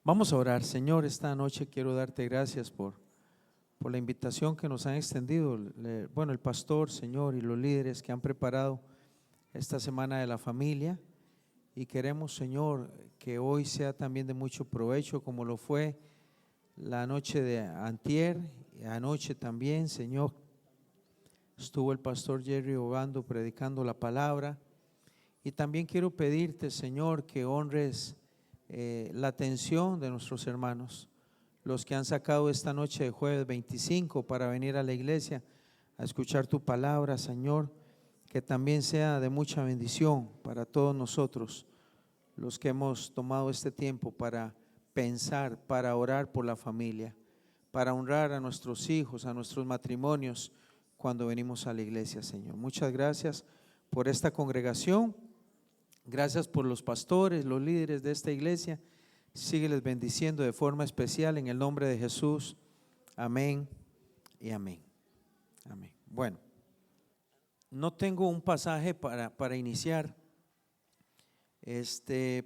Vamos a orar. Señor, esta noche quiero darte gracias por la invitación que nos han extendido, el pastor, Señor, y los líderes que han preparado esta semana de la familia. Y queremos, Señor, que hoy sea también de mucho provecho, como lo fue la noche de antier, y anoche también, Señor. Estuvo el pastor Jerry Obando predicando la palabra. Y también quiero pedirte, Señor, que honres la atención de nuestros hermanos, los que han sacado esta noche de jueves 25 para venir a la iglesia a escuchar tu palabra, Señor, que también sea de mucha bendición para todos nosotros, los que hemos tomado este tiempo para pensar, para orar por la familia, para honrar a nuestros hijos, a nuestros matrimonios cuando venimos a la iglesia, Señor. Muchas gracias por esta congregación. Gracias por los pastores, los líderes de esta iglesia. Sígueles bendiciendo de forma especial en el nombre de Jesús. Amén y amén. Amén. Bueno, no tengo un pasaje para iniciar,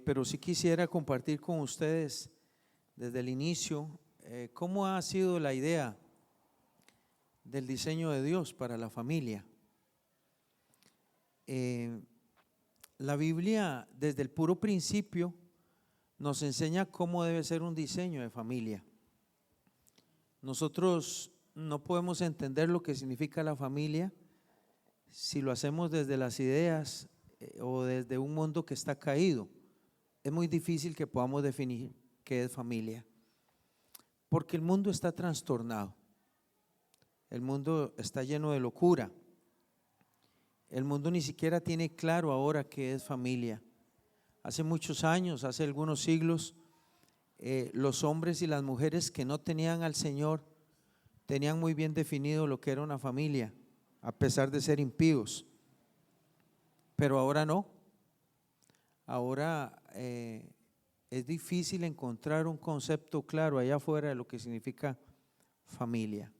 pero sí quisiera compartir con ustedes desde el inicio cómo ha sido la idea del diseño de Dios para la familia. La Biblia desde el puro principio nos enseña cómo debe ser un diseño de familia. Nosotros no podemos entender lo que significa la familia si lo hacemos desde las ideas o desde un mundo que está caído. Es muy difícil que podamos definir qué es familia, porque el mundo está trastornado, el mundo está lleno de locura. El mundo ni siquiera tiene claro ahora qué es familia. Hace muchos años, hace algunos siglos, los hombres y las mujeres que no tenían al Señor tenían muy bien definido lo que era una familia, a pesar de ser impíos. Pero ahora no. Ahora es difícil encontrar un concepto claro allá afuera de lo que significa familia.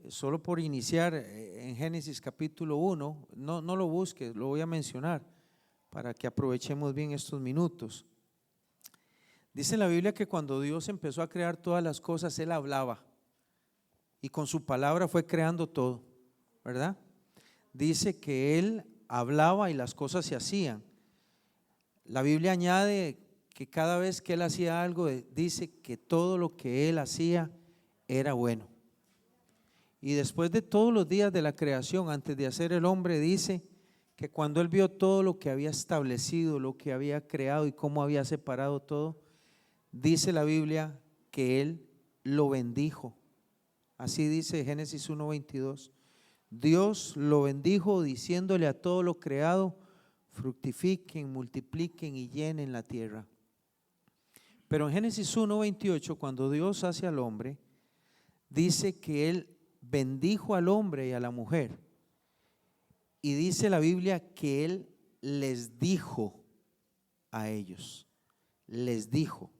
Solo por iniciar en Génesis capítulo 1, no lo busques, lo voy a mencionar para que aprovechemos bien estos minutos. Dice la Biblia que cuando Dios empezó a crear todas las cosas, Él hablaba y con su palabra fue creando todo, ¿verdad? Dice que Él hablaba y las cosas se hacían. La Biblia añade que cada vez que Él hacía algo, dice que todo lo que Él hacía era bueno. Y después de todos los días de la creación, antes de hacer el hombre, dice que cuando Él vio todo lo que había establecido, lo que había creado y cómo había separado todo, dice la Biblia que Él lo bendijo. Así dice Génesis 1:22. Dios lo bendijo diciéndole a todo lo creado: fructifiquen, multipliquen y llenen la tierra. Pero en Génesis 1:28, cuando Dios hace al hombre, dice que Él bendijo al hombre y a la mujer, y dice la Biblia que Él les dijo a ellos, les dijo: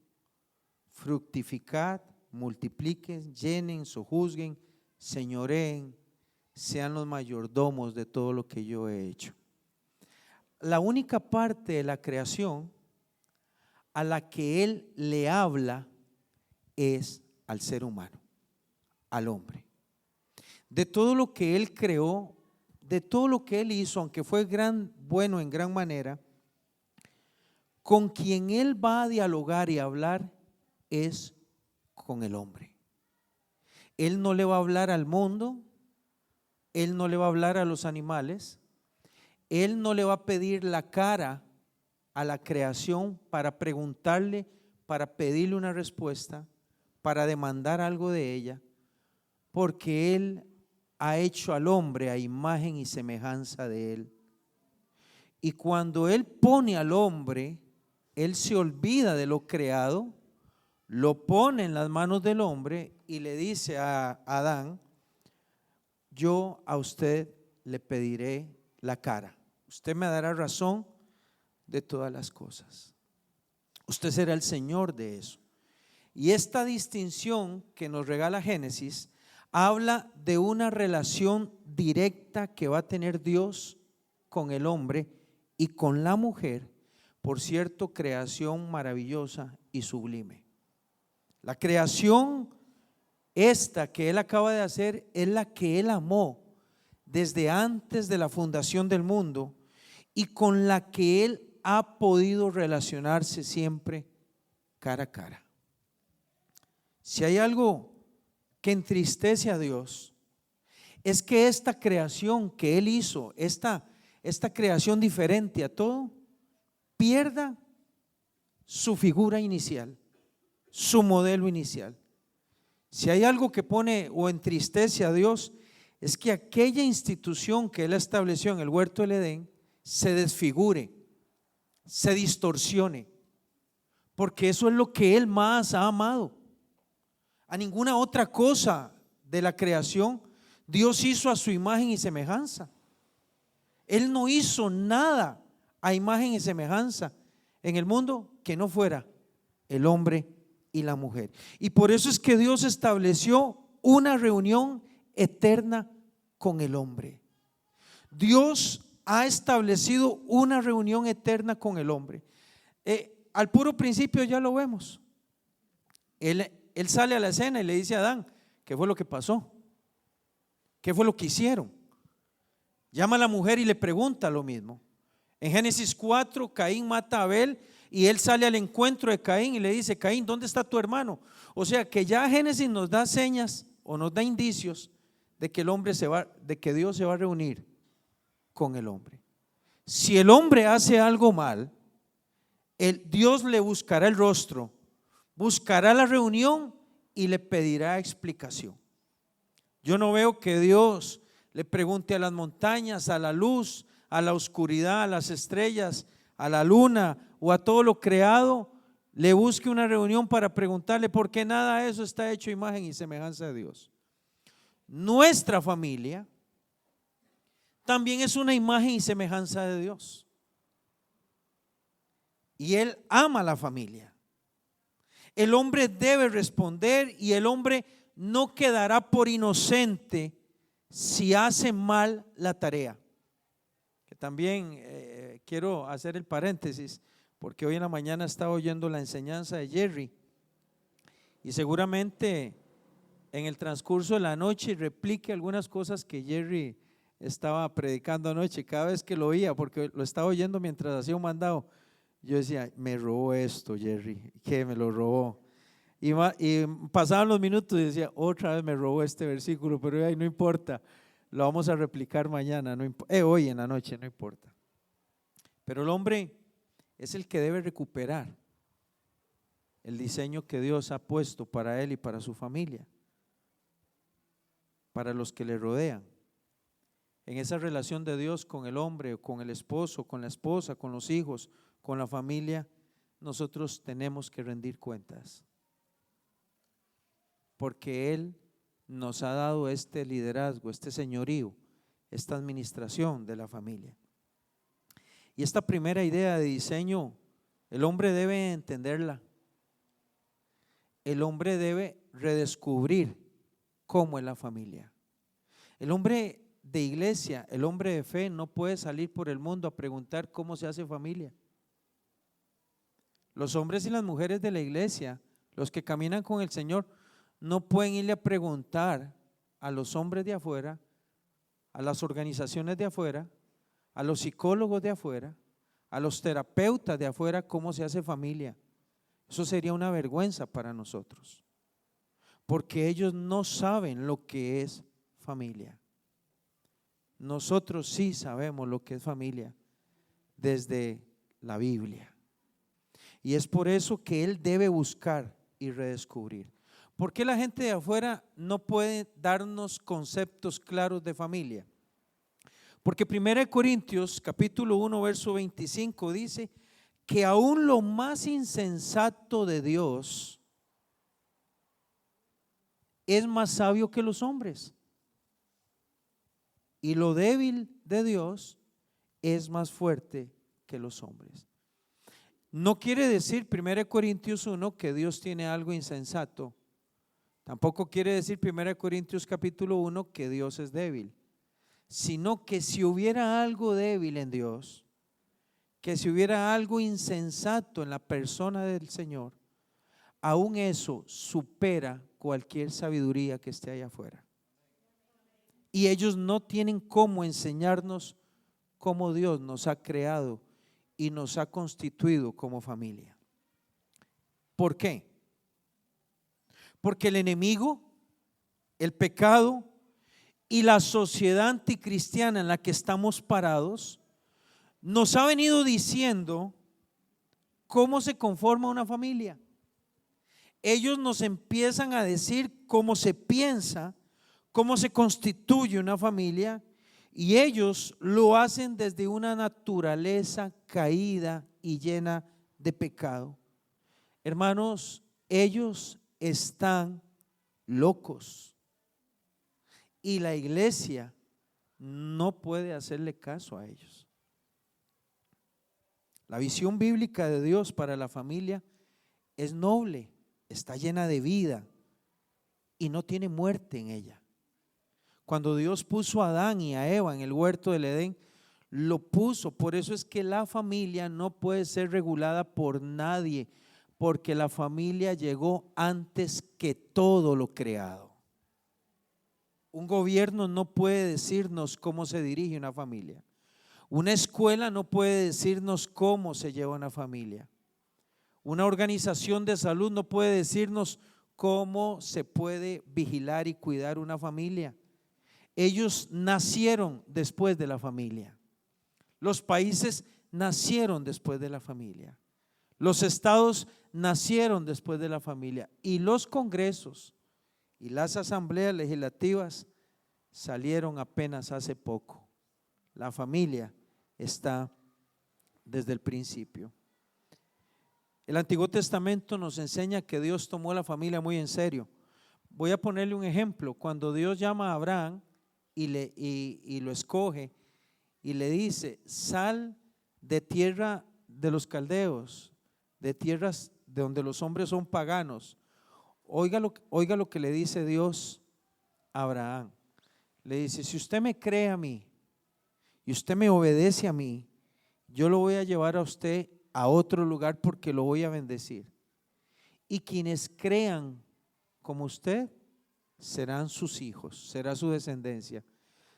fructificad, multipliquen, llenen, sojuzguen, señoreen, sean los mayordomos de todo lo que yo he hecho. La única parte de la creación a la que Él le habla es al ser humano, al hombre. De todo lo que Él creó, de todo lo que Él hizo, aunque fue bueno en gran manera, con quien Él va a dialogar y hablar es con el hombre. Él no le va a hablar al mundo, Él no le va a hablar a los animales, Él no le va a pedir la cara a la creación para preguntarle, para pedirle una respuesta, para demandar algo de ella, porque Él ha hecho al hombre a imagen y semejanza de Él. Y cuando Él pone al hombre, Él se olvida de lo creado, lo pone en las manos del hombre y le dice a Adán: yo a usted le pediré la cara, usted me dará razón de todas las cosas, usted será el Señor de eso. Y esta distinción que nos regala Génesis habla de una relación directa que va a tener Dios con el hombre y con la mujer, por cierto, creación maravillosa y sublime. La creación esta que Él acaba de hacer es la que Él amó desde antes de la fundación del mundo y con la que Él ha podido relacionarse siempre cara a cara. Si hay algo que entristece a Dios, es que esta creación que Él hizo, esta creación diferente a todo, pierda su figura inicial, su modelo inicial. Si hay algo que pone o entristece a Dios, es que aquella institución que Él estableció en el huerto del Edén se desfigure, se distorsione, porque eso es lo que Él más ha amado. A ninguna otra cosa de la creación Dios hizo a su imagen y semejanza. Él no hizo nada a imagen y semejanza en el mundo que no fuera el hombre y la mujer. Y por eso es que Dios estableció una reunión eterna con el hombre. Dios ha establecido una reunión eterna con el hombre. Al puro principio ya lo vemos. Él sale a la escena y le dice a Adán, ¿qué fue lo que pasó? ¿Qué fue lo que hicieron? Llama a la mujer y le pregunta lo mismo. En Génesis 4, Caín mata a Abel y él sale al encuentro de Caín y le dice, Caín, ¿dónde está tu hermano? O sea que ya Génesis nos da señas o nos da indicios de que de que Dios se va a reunir con el hombre. Si el hombre hace algo mal, Dios le buscará el rostro, buscará la reunión y le pedirá explicación. Yo no veo que Dios le pregunte a las montañas, a la luz, a la oscuridad, a las estrellas, a la luna o a todo lo creado, le busque una reunión para preguntarle por qué nada de eso está hecho imagen y semejanza de Dios. Nuestra familia también es una imagen y semejanza de Dios. Y Él ama a la familia. El hombre debe responder y el hombre no quedará por inocente si hace mal la tarea. Que también quiero hacer el paréntesis, porque hoy en la mañana estaba oyendo la enseñanza de Jerry y seguramente en el transcurso de la noche replique algunas cosas que Jerry estaba predicando anoche. Cada vez que lo oía, porque lo estaba oyendo mientras hacía un mandado, yo decía, me robó esto Jerry, que me lo robó. Y pasaban los minutos y decía, otra vez me robó este versículo, pero ahí no importa, lo vamos a replicar mañana, hoy en la noche, no importa. Pero el hombre es el que debe recuperar el diseño que Dios ha puesto para él y para su familia, para los que le rodean. En esa relación de Dios con el hombre, con el esposo, con la esposa, con los hijos, con la familia, nosotros tenemos que rendir cuentas. Porque Él nos ha dado este liderazgo, este señorío, esta administración de la familia. Y esta primera idea de diseño, el hombre debe entenderla. El hombre debe redescubrir cómo es la familia. El hombre de iglesia, el hombre de fe no puede salir por el mundo a preguntar cómo se hace familia. Los hombres y las mujeres de la iglesia, los que caminan con el Señor, no pueden irle a preguntar a los hombres de afuera, a las organizaciones de afuera, a los psicólogos de afuera, a los terapeutas de afuera cómo se hace familia. Eso sería una vergüenza para nosotros, porque ellos no saben lo que es familia. Nosotros sí sabemos lo que es familia desde la Biblia. Y es por eso que Él debe buscar y redescubrir. ¿Por qué la gente de afuera no puede darnos conceptos claros de familia? Porque 1 Corintios capítulo 1 verso 25 dice que aún lo más insensato de Dios es más sabio que los hombres, y lo débil de Dios es más fuerte que los hombres. No quiere decir 1 Corintios 1 que Dios tiene algo insensato. Tampoco quiere decir 1 Corintios capítulo 1 que Dios es débil, sino que si hubiera algo débil en Dios, que si hubiera algo insensato en la persona del Señor, aún eso supera cualquier sabiduría que esté allá afuera. Y ellos no tienen cómo enseñarnos cómo Dios nos ha creado y nos ha constituido como familia. ¿Por qué? Porque el enemigo, el pecado y la sociedad anticristiana en la que estamos parados nos ha venido diciendo cómo se conforma una familia. Ellos nos empiezan a decir cómo se piensa, cómo se constituye una familia, y ellos lo hacen desde una naturaleza caída y llena de pecado. Hermanos, ellos están locos y la iglesia no puede hacerle caso a ellos. La visión bíblica de Dios para la familia es noble, está llena de vida y no tiene muerte en ella. Cuando Dios puso a Adán y a Eva en el huerto del Edén, lo puso. Por eso es que la familia no puede ser regulada por nadie, porque la familia llegó antes que todo lo creado. Un gobierno no puede decirnos cómo se dirige una familia. Una escuela no puede decirnos cómo se lleva una familia. Una organización de salud no puede decirnos cómo se puede vigilar y cuidar una familia. Ellos nacieron después de la familia. Los países nacieron después de la familia. Los estados nacieron después de la familia. Y los congresos y las asambleas legislativas salieron apenas hace poco. La familia está desde el principio. El Antiguo Testamento nos enseña que Dios tomó la familia muy en serio. Voy a ponerle un ejemplo. Cuando Dios llama a Abraham y lo escoge y le dice: sal de tierra de los caldeos, de tierras de donde los hombres son paganos. Oiga lo que le dice Dios a Abraham. Le dice: si usted me cree a mí y usted me obedece a mí, yo lo voy a llevar a usted a otro lugar porque lo voy a bendecir. Y quienes crean como usted serán sus hijos, será su descendencia.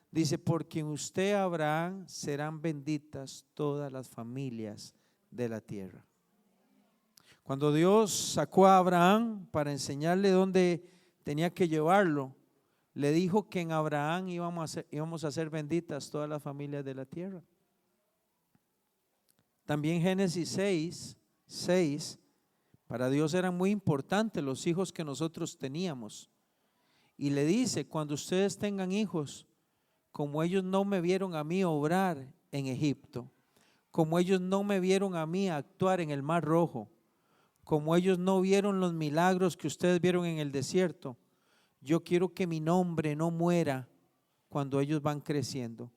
Dice: porque en usted, Abraham, serán benditas todas las familias de la tierra. Cuando Dios sacó a Abraham para enseñarle dónde tenía que llevarlo, le dijo que en Abraham íbamos a ser benditas todas las familias de la tierra. También Génesis 6, para Dios eran muy importantes los hijos que nosotros teníamos. Y le dice: cuando ustedes tengan hijos, como ellos no me vieron a mí obrar en Egipto, como ellos no me vieron a mí actuar en el Mar Rojo, como ellos no vieron los milagros que ustedes vieron en el desierto, yo quiero que mi nombre no muera cuando ellos van creciendo.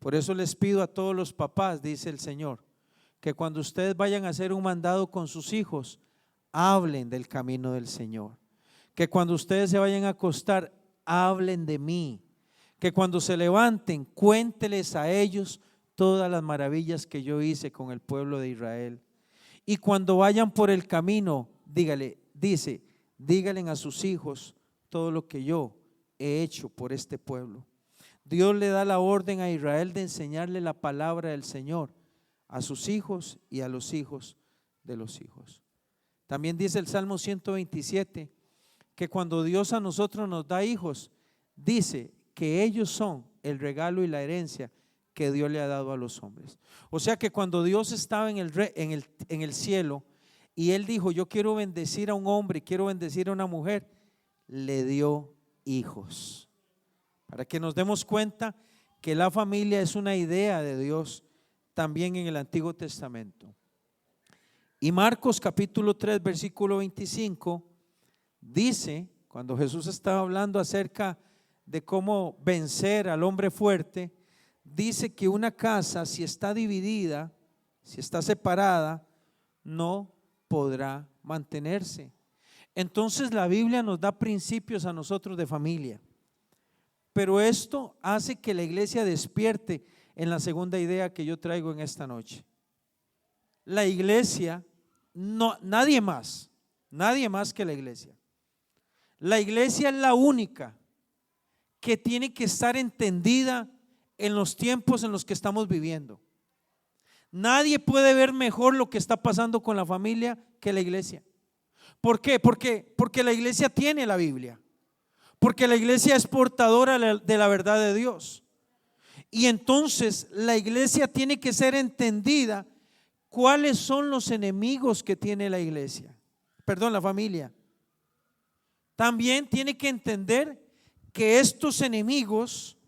Por eso les pido a todos los papás, dice el Señor, que cuando ustedes vayan a hacer un mandado con sus hijos, hablen del camino del Señor. Que cuando ustedes se vayan a acostar, hablen de mí. Que cuando se levanten, cuénteles a ellos todas las maravillas que yo hice con el pueblo de Israel. Y cuando vayan por el camino, díganle a sus hijos todo lo que yo he hecho por este pueblo. Dios le da la orden a Israel de enseñarle la palabra del Señor a sus hijos y a los hijos de los hijos. También dice el Salmo 127 que cuando Dios a nosotros nos da hijos, dice que ellos son el regalo y la herencia que Dios le ha dado a los hombres. O sea que cuando Dios estaba en el cielo y Él dijo: yo quiero bendecir a un hombre, quiero bendecir a una mujer, le dio hijos. Para que nos demos cuenta que la familia es una idea de Dios también en el Antiguo Testamento. Y Marcos capítulo 3 versículo 25 dice, cuando Jesús estaba hablando acerca de cómo vencer al hombre fuerte, dice que una casa, si está dividida, si está separada, no podrá mantenerse. Entonces la Biblia nos da principios a nosotros de familia, pero esto hace que la iglesia despierte en la segunda idea que yo traigo en esta noche. La iglesia, no, nadie más nadie más que la iglesia. La iglesia es la única que tiene que estar entendida en los tiempos en los que estamos viviendo. Nadie puede ver mejor lo que está pasando con la familia que la iglesia. ¿Por qué? Porque la iglesia tiene la Biblia. Porque la iglesia es portadora de la verdad de Dios. Y entonces la iglesia tiene que ser entendida cuáles son los enemigos que tiene la iglesia. Perdón, la familia. También tiene que entender que estos enemigos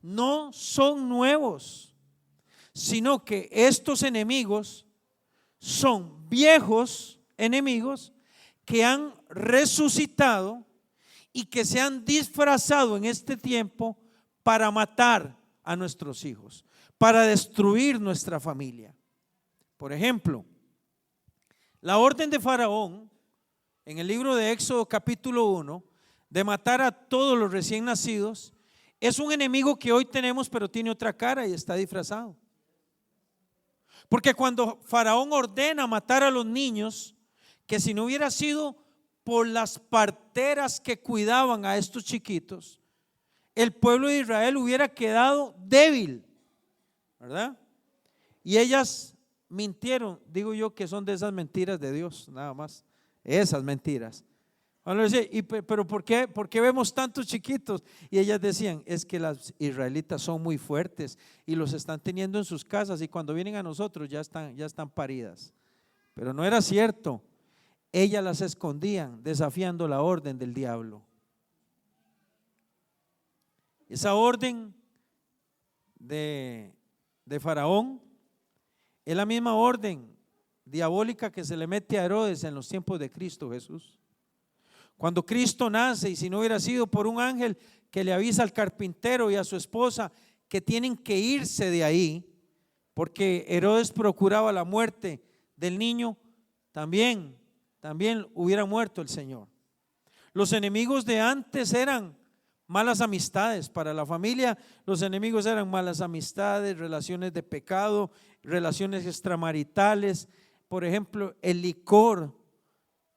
no son nuevos, sino que estos enemigos son viejos enemigos que han resucitado y que se han disfrazado en este tiempo para matar a nuestros hijos, para destruir nuestra familia. Por ejemplo, la orden de Faraón en el libro de Éxodo capítulo 1 de matar a todos los recién nacidos es un enemigo que hoy tenemos, pero tiene otra cara y está disfrazado. Porque cuando Faraón ordena matar a los niños, que si no hubiera sido por las parteras que cuidaban a estos chiquitos, el pueblo de Israel hubiera quedado débil, ¿verdad? Y ellas mintieron, digo yo que son de esas mentiras de Dios, nada más, esas mentiras. Pero ¿por qué vemos tantos chiquitos? Y ellas decían, es que las israelitas son muy fuertes y los están teniendo en sus casas y cuando vienen a nosotros ya están paridas. Pero no era cierto. Ellas las escondían desafiando la orden del diablo. Esa orden de Faraón es la misma orden diabólica que se le mete a Herodes en los tiempos de Cristo Jesús. Cuando Cristo nace, y si no hubiera sido por un ángel que le avisa al carpintero y a su esposa que tienen que irse de ahí, porque Herodes procuraba la muerte del niño, también hubiera muerto el Señor. Los enemigos de antes eran malas amistades. Para la familia, los enemigos eran malas amistades, relaciones de pecado, relaciones extramaritales. Por ejemplo, el licor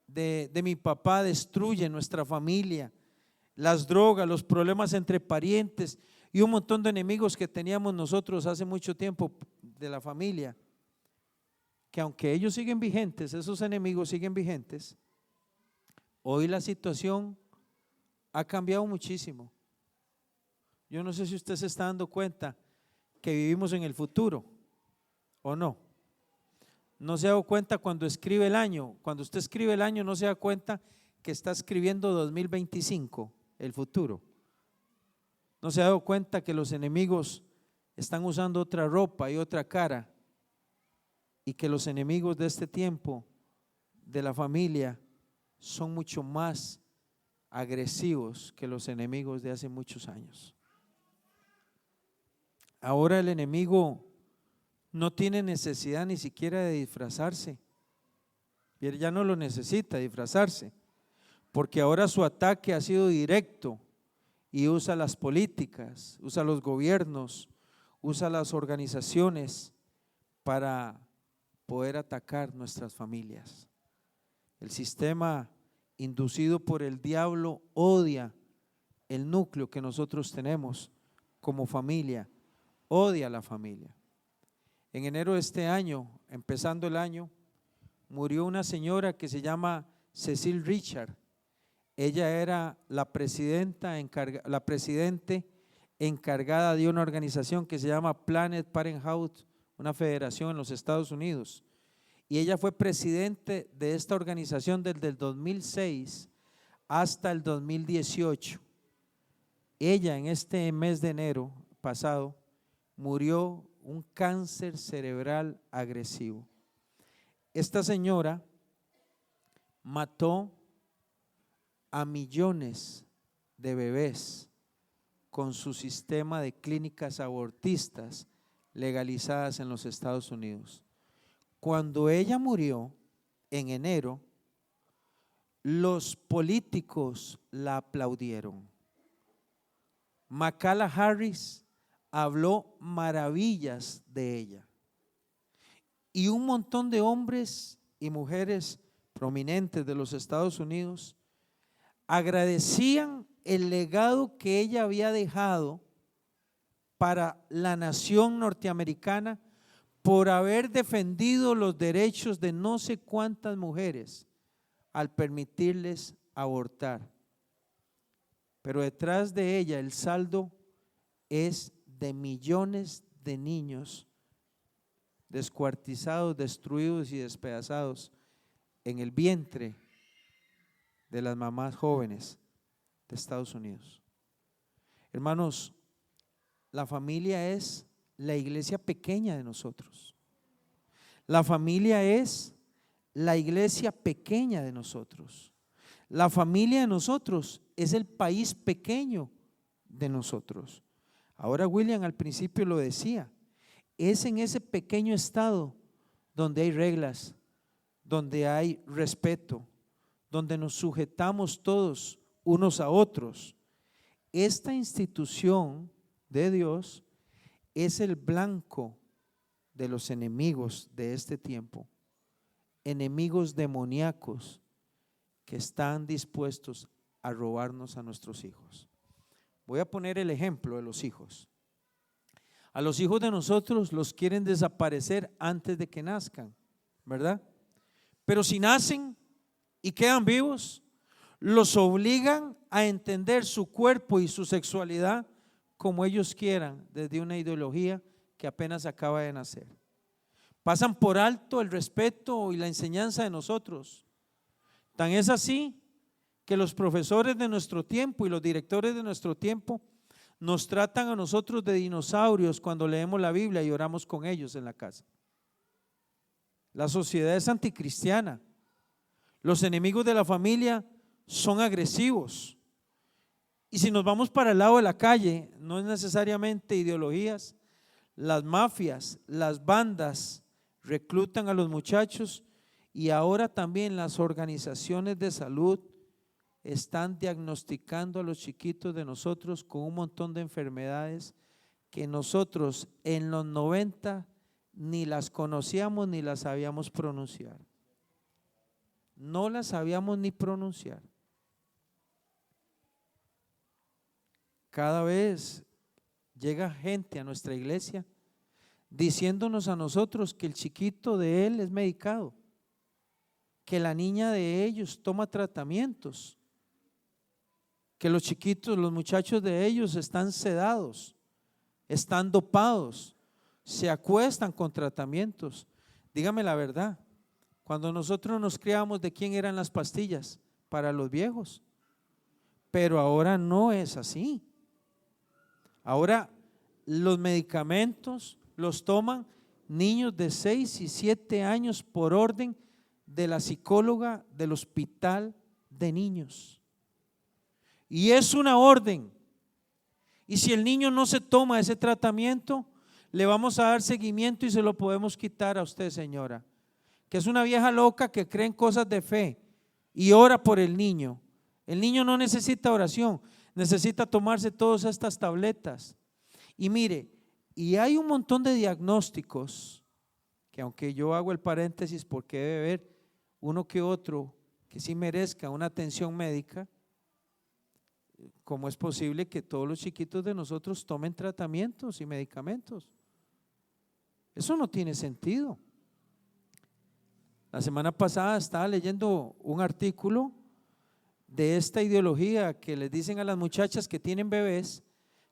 de mi papá destruye nuestra familia, las drogas, los problemas entre parientes y un montón de enemigos que teníamos nosotros hace mucho tiempo de la familia, que aunque ellos siguen vigentes, esos enemigos siguen vigentes, hoy la situación ha cambiado muchísimo. Yo no sé si usted se está dando cuenta que vivimos en el futuro o no. No se ha dado cuenta cuando escribe el año. Cuando usted escribe el año no se da cuenta que está escribiendo 2025, el futuro. No se ha dado cuenta que los enemigos están usando otra ropa y otra cara, y que los enemigos de este tiempo de la familia son mucho más agresivos que los enemigos de hace muchos años. Ahora el enemigo no tiene necesidad ni siquiera de disfrazarse. Y él ya no lo necesita disfrazarse, porque ahora su ataque ha sido directo y usa las políticas, usa los gobiernos, usa las organizaciones para poder atacar nuestras familias. El sistema inducido por el diablo odia el núcleo que nosotros tenemos como familia, odia a la familia. En enero de este año, empezando el año, murió una señora que se llama Cecil Richard. Ella era la presidente encargada de una organización que se llama Planned Parenthood, una federación en los Estados Unidos. Y ella fue presidente de esta organización desde el 2006 hasta el 2018. Ella en este mes de enero pasado murió un cáncer cerebral agresivo. Esta señora mató a millones de bebés con su sistema de clínicas abortistas legalizadas en los Estados Unidos. Cuando ella murió en enero, los políticos la aplaudieron. Kamala Harris habló maravillas de ella y un montón de hombres y mujeres prominentes de los Estados Unidos agradecían el legado que ella había dejado para la nación norteamericana por haber defendido los derechos de no sé cuántas mujeres al permitirles abortar. Pero detrás de ella el saldo es de millones de niños descuartizados, destruidos y despedazados en el vientre de las mamás jóvenes de Estados Unidos. Hermanos, la familia es la iglesia pequeña de nosotros. La familia es la iglesia pequeña de nosotros. La familia de nosotros es el país pequeño de nosotros. Ahora William al principio lo decía, es en ese pequeño estado donde hay reglas, donde hay respeto, donde nos sujetamos todos unos a otros. Esta institución de Dios es el blanco de los enemigos de este tiempo, enemigos demoníacos que están dispuestos a robarnos a nuestros hijos. Voy a poner el ejemplo de los hijos. A los hijos de nosotros los quieren desaparecer antes de que nazcan, ¿verdad? Pero si nacen y quedan vivos, los obligan a entender su cuerpo y su sexualidad como ellos quieran, desde una ideología que apenas acaba de nacer. Pasan por alto el respeto y la enseñanza de nosotros. Tan es así que los profesores de nuestro tiempo y los directores de nuestro tiempo nos tratan a nosotros de dinosaurios cuando leemos la Biblia y oramos con ellos en la casa. La sociedad es anticristiana. Los enemigos de la familia son agresivos. Y si nos vamos para el lado de la calle, no es necesariamente ideologías, las mafias, las bandas reclutan a los muchachos y ahora también las organizaciones de salud están diagnosticando a los chiquitos de nosotros con un montón de enfermedades que nosotros en los 90 ni las conocíamos ni las sabíamos pronunciar. No las sabíamos ni pronunciar. Cada vez llega gente a nuestra iglesia diciéndonos a nosotros que el chiquito de él es medicado, que la niña de ellos toma tratamientos, que los chiquitos, los muchachos de ellos están sedados, están dopados, se acuestan con tratamientos. Dígame la verdad, cuando nosotros nos criamos, ¿de quién eran las pastillas? Para los viejos. Pero ahora no es así. Ahora los medicamentos los toman niños de 6 y 7 años por orden de la psicóloga del hospital de niños. Y es una orden. Y si el niño no se toma ese tratamiento, le vamos a dar seguimiento y se lo podemos quitar a usted, señora, que es una vieja loca que cree en cosas de fe y ora por el niño. El niño no necesita oración, necesita tomarse todas estas tabletas. Y mire, y hay un montón de diagnósticos que, aunque yo hago el paréntesis porque debe haber uno que otro que sí merezca una atención médica, ¿cómo es posible que todos los chiquitos de nosotros tomen tratamientos y medicamentos? Eso no tiene sentido. La semana pasada estaba leyendo un artículo de esta ideología que les dicen a las muchachas que tienen bebés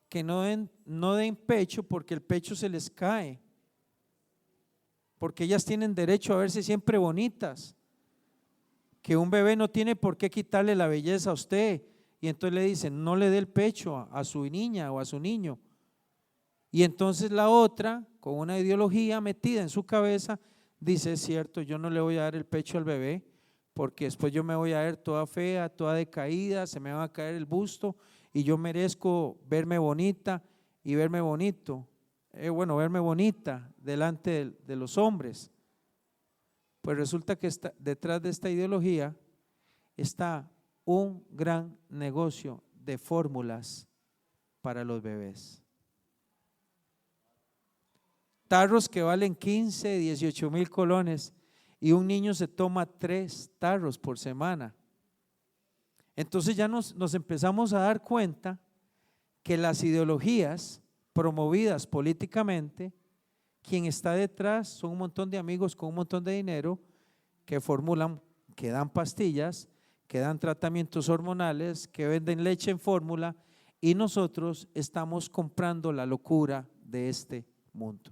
que no den pecho porque el pecho se les cae, porque ellas tienen derecho a verse siempre bonitas, que un bebé no tiene por qué quitarle la belleza a usted, y entonces le dicen no le dé el pecho a su niña o a su niño. Y entonces la otra, con una ideología metida en su cabeza, dice: es cierto, yo no le voy a dar el pecho al bebé porque después yo me voy a ver toda fea, toda decaída, se me va a caer el busto y yo merezco verme bonita y verme bonito, verme bonita delante de los hombres. Pues resulta que detrás de esta ideología está un gran negocio de fórmulas para los bebés. Tarros que valen 15, 18 mil colones y un niño se toma 3 tarros por semana. Entonces ya nos empezamos a dar cuenta que las ideologías promovidas políticamente, quien está detrás son un montón de amigos con un montón de dinero que formulan, que dan pastillas, que dan tratamientos hormonales, que venden leche en fórmula, y nosotros estamos comprando la locura de este mundo.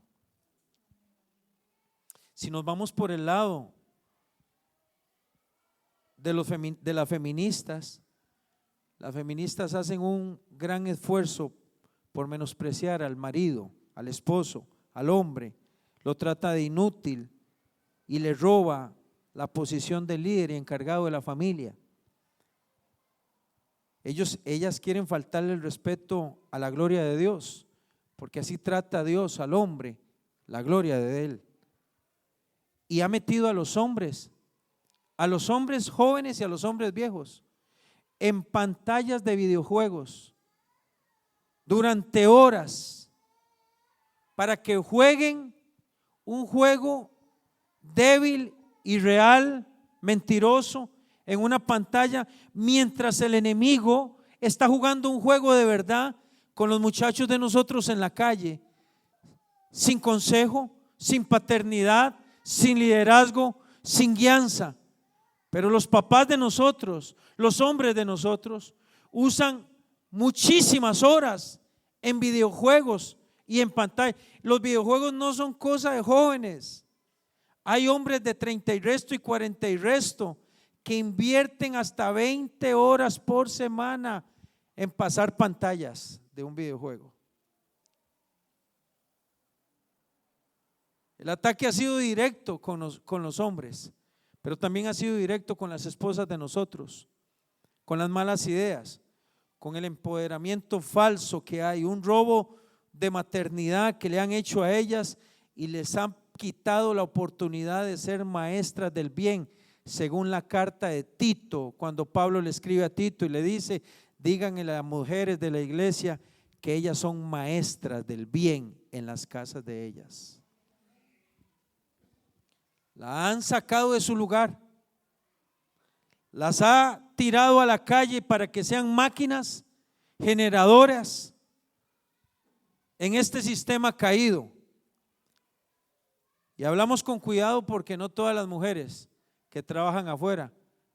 Si nos vamos por el lado de las feministas hacen un gran esfuerzo por menospreciar al marido, al esposo, al hombre, lo trata de inútil y le roba la posición de líder y encargado de la familia. Ellas quieren faltarle el respeto a la gloria de Dios, porque así trata Dios al hombre, la gloria de Él. Y ha metido a los hombres jóvenes y a los hombres viejos, en pantallas de videojuegos durante horas para que jueguen un juego débil, irreal, mentiroso en una pantalla, mientras el enemigo está jugando un juego de verdad con los muchachos de nosotros en la calle, sin consejo, sin paternidad, sin liderazgo, sin guianza. Pero los papás de nosotros, los hombres de nosotros, usan muchísimas horas en videojuegos y en pantalla. Los videojuegos no son cosa de jóvenes. Hay hombres de 30 y resto y 40 y resto que invierten hasta 20 horas por semana en pasar pantallas de un videojuego. El ataque ha sido directo con los hombres, pero también ha sido directo con las esposas de nosotros, con las malas ideas, con el empoderamiento falso que hay, un robo de maternidad que le han hecho a ellas y les han quitado la oportunidad de ser maestras del bien, según la carta de Tito, cuando Pablo le escribe a Tito y le dice: díganle a las mujeres de la iglesia que ellas son maestras del bien en las casas de ellas. La han sacado de su lugar, las ha tirado a la calle para que sean máquinas generadoras en este sistema caído. Y hablamos con cuidado porque no todas las mujeres que trabajan afuera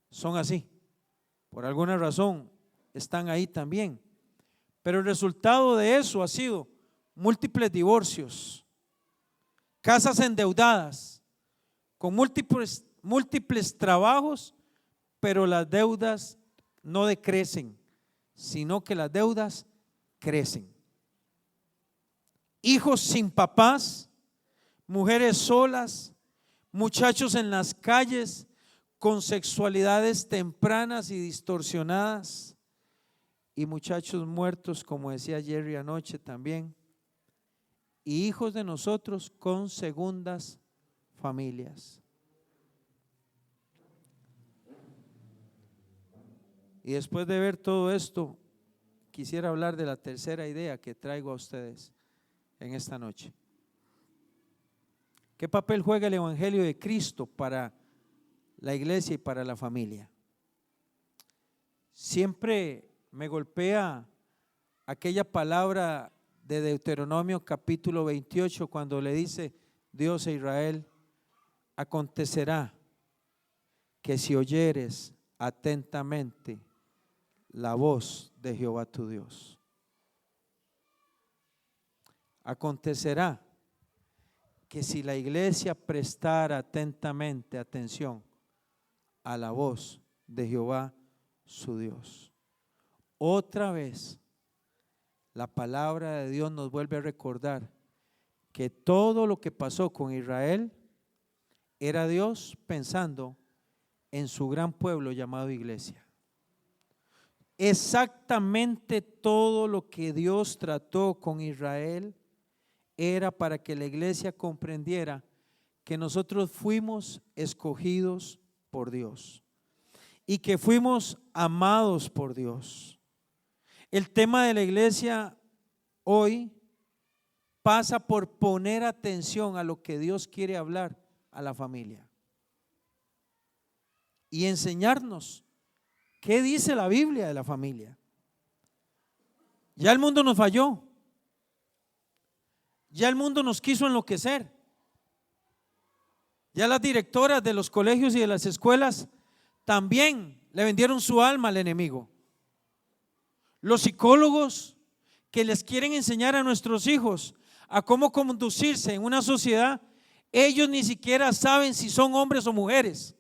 son así. Por alguna razón están ahí también. Pero el resultado de eso ha sido múltiples divorcios, casas endeudadas, con múltiples trabajos, pero las deudas no decrecen, sino que las deudas crecen. Hijos sin papás, mujeres solas, muchachos en las calles con sexualidades tempranas y distorsionadas, y muchachos muertos, como decía Jerry anoche también, y hijos de nosotros con segundas familias. Y después de ver todo esto, quisiera hablar de la tercera idea que traigo a ustedes en esta noche. ¿Qué papel juega el Evangelio de Cristo para la iglesia y para la familia? Siempre me golpea aquella palabra de Deuteronomio capítulo 28 cuando le dice Dios a Israel: acontecerá que si oyeres atentamente la voz de Jehová tu Dios. Acontecerá que si la iglesia prestara atentamente atención a la voz de Jehová su Dios. Otra vez la palabra de Dios nos vuelve a recordar que todo lo que pasó con Israel era Dios pensando en su gran pueblo llamado iglesia. Exactamente todo lo que Dios trató con Israel era para que la iglesia comprendiera que nosotros fuimos escogidos por Dios y que fuimos amados por Dios. El tema de la iglesia hoy pasa por poner atención a lo que Dios quiere hablar a la familia. y enseñarnos qué dice la Biblia de la familia. Ya el mundo nos falló. Ya el mundo nos quiso enloquecer. Ya las directoras de los colegios y de las escuelas también le vendieron su alma al enemigo. Los psicólogos que les quieren enseñar a nuestros hijos a cómo conducirse en una sociedad, ellos ni siquiera saben si son hombres o mujeres.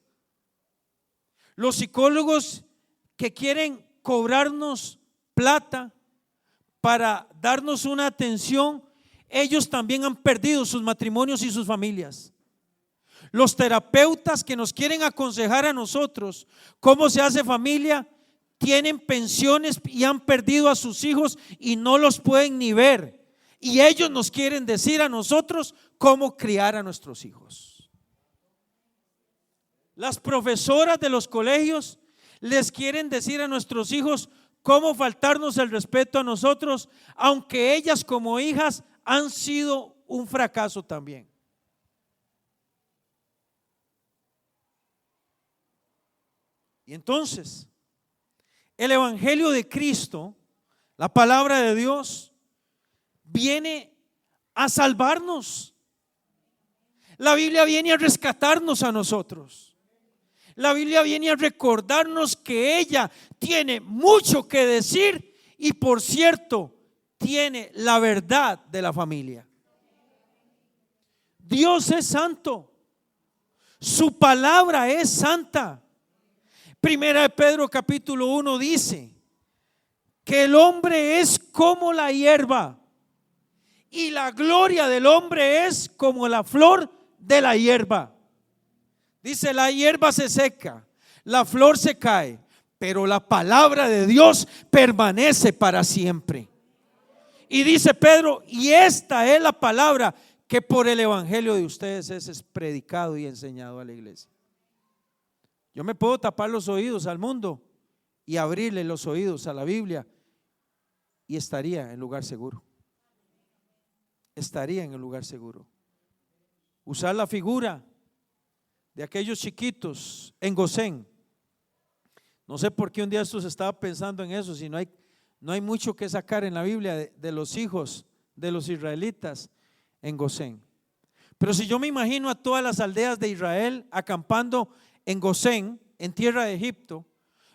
Los psicólogos que quieren cobrarnos plata para darnos una atención, ellos también han perdido sus matrimonios y sus familias. Los terapeutas que nos quieren aconsejar a nosotros cómo se hace familia, tienen pensiones y han perdido a sus hijos y no los pueden ni ver. Y ellos nos quieren decir a nosotros cómo criar a nuestros hijos. Las profesoras de los colegios les quieren decir a nuestros hijos cómo faltarnos el respeto a nosotros, aunque ellas como hijas han sido un fracaso también. Y entonces, el Evangelio de Cristo, la palabra de Dios, viene a salvarnos. La Biblia viene a rescatarnos a nosotros. La Biblia viene a recordarnos que ella tiene mucho que decir y, por cierto, tiene la verdad de la familia. Dios es santo. Su palabra es santa. Primera de Pedro capítulo 1 dice que el hombre es como la hierba y la gloria del hombre es como la flor de la hierba. Dice, la hierba se seca, la flor se cae, pero la palabra de Dios permanece para siempre. Y dice Pedro, y esta es la palabra que por el evangelio de ustedes es predicado y enseñado a la iglesia. Yo me puedo tapar los oídos al mundo y abrirle los oídos a la Biblia y estaría en lugar seguro. Estaría en el lugar seguro. Usar la figura de aquellos chiquitos en Gosén. No sé por qué un día estos estaba pensando en eso, si no hay mucho que sacar en la Biblia de los hijos de los israelitas en Gosén. Pero si yo me imagino a todas las aldeas de Israel acampando en Gosén, en tierra de Egipto,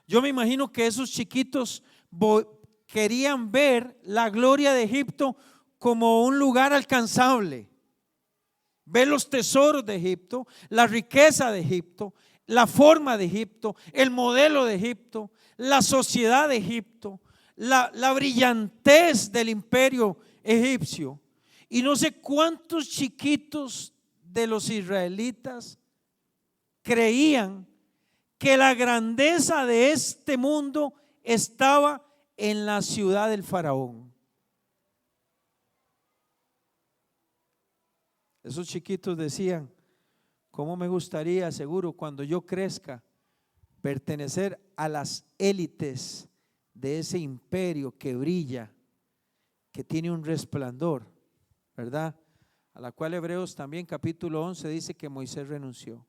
yo me imagino que esos chiquitos querían ver la gloria de Egipto como un lugar alcanzable. Ver los tesoros de Egipto, la riqueza de Egipto, la forma de Egipto, el modelo de Egipto, la sociedad de Egipto, la brillantez del imperio egipcio. Y no sé cuántos chiquitos de los israelitas creían que la grandeza de este mundo estaba en la ciudad del faraón. Esos chiquitos decían, ¿cómo me gustaría, seguro, cuando yo crezca, pertenecer a las élites de ese imperio que brilla, que tiene un resplandor, ¿verdad? A la cual Hebreos también capítulo 11 dice que Moisés renunció.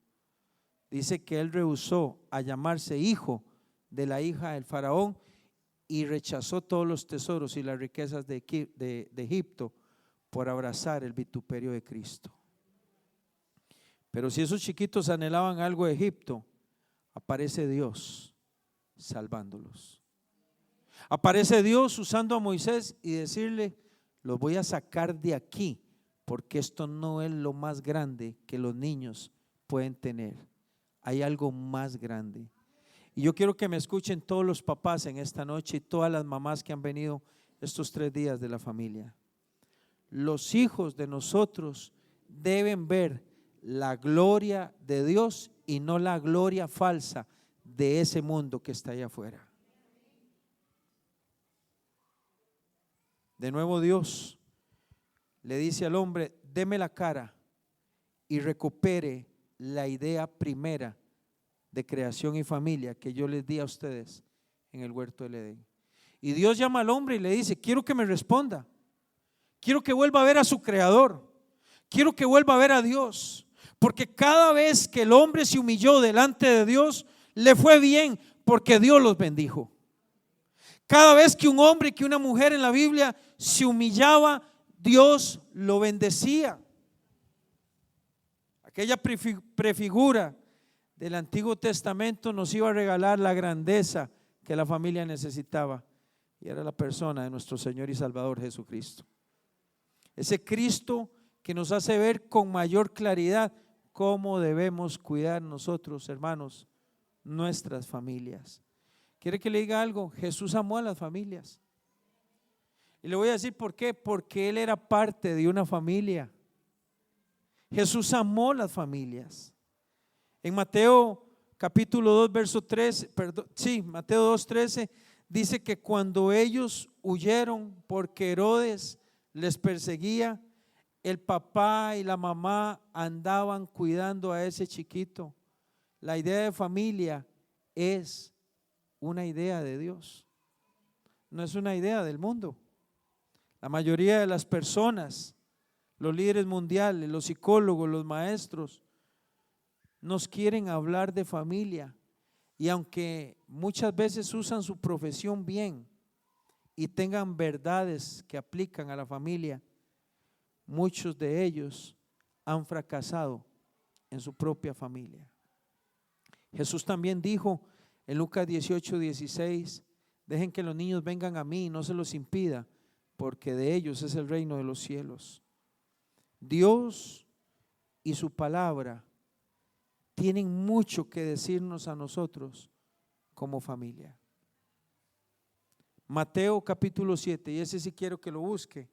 Dice que él rehusó a llamarse hijo de la hija del faraón y rechazó todos los tesoros y las riquezas de Egipto por abrazar el vituperio de Cristo. Pero si esos chiquitos anhelaban algo de Egipto, aparece Dios salvándolos. Aparece Dios usando a Moisés y decirle, los voy a sacar de aquí porque esto no es lo más grande que los niños pueden tener. Hay algo más grande. Y yo quiero que me escuchen todos los papás en esta noche y todas las mamás que han venido estos 3 días de la familia. Los hijos de nosotros deben ver la gloria de Dios y no la gloria falsa de ese mundo que está allá afuera. De nuevo Dios le dice al hombre, deme la cara y recupere la idea primera de creación y familia que yo les di a ustedes en el huerto del Edén. Y Dios llama al hombre y le dice, quiero que me responda, quiero que vuelva a ver a su creador, quiero que vuelva a ver a Dios, porque cada vez que el hombre se humilló delante de Dios, le fue bien porque Dios los bendijo. Cada vez que un hombre, que una mujer en la Biblia se humillaba, Dios lo bendecía. Aquella prefigura del Antiguo Testamento nos iba a regalar la grandeza que la familia necesitaba, y era la persona de nuestro Señor y Salvador Jesucristo. Ese Cristo que nos hace ver con mayor claridad cómo debemos cuidar nosotros, hermanos, nuestras familias. ¿Quiere que le diga algo? Jesús amó a las familias. Y le voy a decir por qué. Porque Él era parte de una familia. Jesús amó las familias. En Mateo capítulo 2, verso 13, Mateo 2, 13, dice que cuando ellos huyeron porque Herodes les perseguía, el papá y la mamá andaban cuidando a ese chiquito. La idea de familia es una idea de Dios, no es una idea del mundo. La mayoría de las personas, los líderes mundiales, los psicólogos, los maestros, nos quieren hablar de familia, y aunque muchas veces usan su profesión bien y tengan verdades que aplican a la familia, muchos de ellos han fracasado en su propia familia. Jesús también dijo en Lucas 18, 16, dejen que los niños vengan a mí y no se los impida, porque de ellos es el reino de los cielos. Dios y su palabra tienen mucho que decirnos a nosotros como familia. Mateo capítulo 7, y ese sí quiero que lo busque.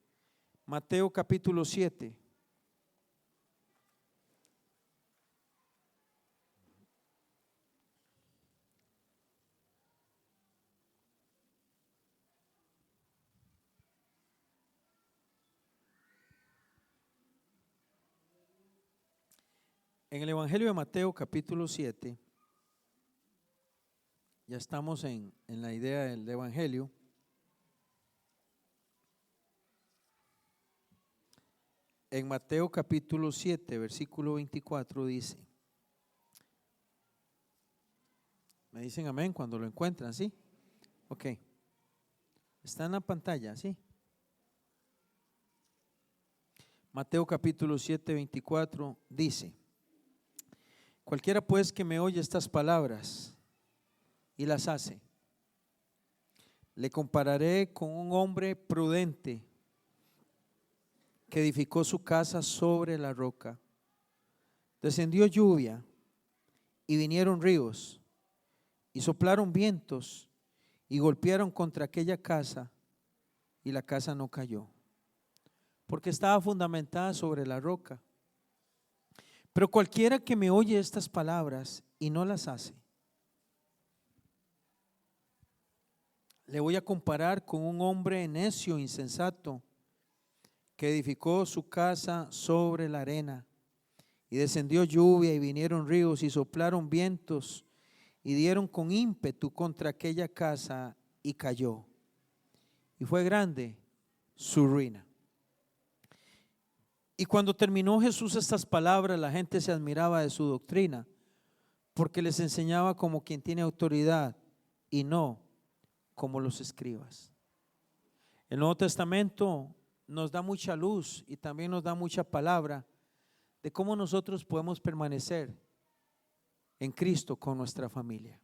Mateo capítulo 7. En el Evangelio de Mateo capítulo 7, ya estamos en la idea del Evangelio. En Mateo capítulo 7, versículo 24 dice, me dicen amén cuando lo encuentran, ¿sí? Ok, está en la pantalla, ¿sí? Mateo capítulo 7, 24 dice, cualquiera pues que me oye estas palabras y las hace, le compararé con un hombre prudente que edificó su casa sobre la roca. Descendió lluvia y vinieron ríos y soplaron vientos y golpearon contra aquella casa, y la casa no cayó, porque estaba fundamentada sobre la roca. Pero cualquiera que me oye estas palabras y no las hace, le voy a comparar con un hombre necio, insensato, que edificó su casa sobre la arena, y descendió lluvia y vinieron ríos y soplaron vientos y dieron con ímpetu contra aquella casa, y cayó, y fue grande su ruina. Y cuando terminó Jesús estas palabras, la gente se admiraba de su doctrina, porque les enseñaba como quien tiene autoridad y no como los escribas. El Nuevo Testamento nos da mucha luz y también nos da mucha palabra de cómo nosotros podemos permanecer en Cristo con nuestra familia.